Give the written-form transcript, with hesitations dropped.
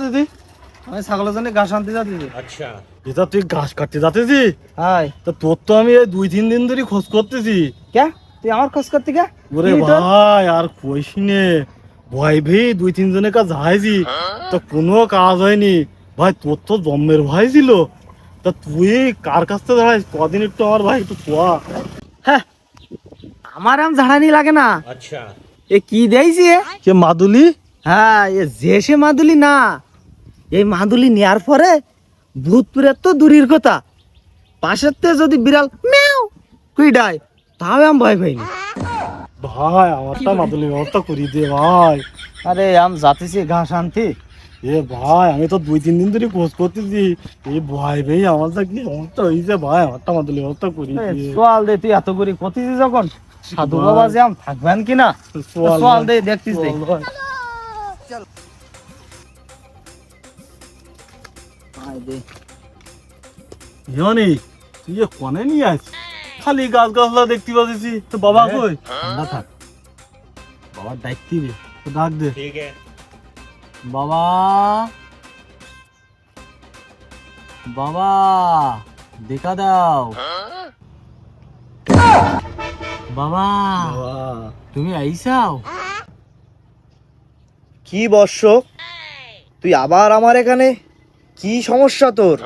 দিদি আমি ছাগলের জন্য ঘাস আনতে যাচ্ছি। আচ্ছা এটা তুই ঘাস কাটতে যাচ্ছি? হাই তা তোর তো আমি এই 2-3 দিন ধরে খোঁজ করতেছি। কে তুই আমার খোঁজ করতে কে? ওরে ভাই আর কইস নে, ভয় ভেই 2-3 জনের কাছে যাইছি তো কোনো কাজ হয়নি ভাই। তোর তো জন্মের ভয় ছিল, তা তুই কার কাছ থেকে দাঁড়াইস কদিন একটু আমার ভাই একটু কোয়া। হ্যাঁ আমার আম ঝাড়ানি লাগে না। আচ্ছা এ কি দেইছি কে মাদুলি? হ্যাঁ এ যে সে মাদুলি না, এই মাদুলি নেয়ার পরে ভূত প্রেত তো দূরের কথা, পাশের থেকে যদি বিড়াল ম্যাও কুইডায় তাও আমি ভয় পাইনি। ভাই আমারটা মাদুলি ব্যবস্থা করি দে ভাই। আরে আমি যাতেছি ঘাস আনতে। এ ভাই আমি তো 2-3 দিন ধরে খোঁজ করতেছি, এই ভয় ভাই আমারটা কি অবস্থা হয়েছে ভাই, আমারটা মাদুলি ব্যবস্থা করি সোয়াল দে। তুই এত করে করতেছিস যখন সাধু বাবা যে আমি থাকবেন কিনা সোয়াল দে দেখতিস দে। জানি তুই কোনে নিয়ে আস, খালি গাছ গাছলা দেখতে পাচ্ছি তো বাবা কই? ঠান্ডা থাক, বাবার ডাকতি রে তো ডাক দে। ঠিক আছে বাবা, বাবা দেখা দাও। বাবা তুমি আইসাও? কি বর্ষ তুই আবার আমার এখানে, কি সমস্যা তোর?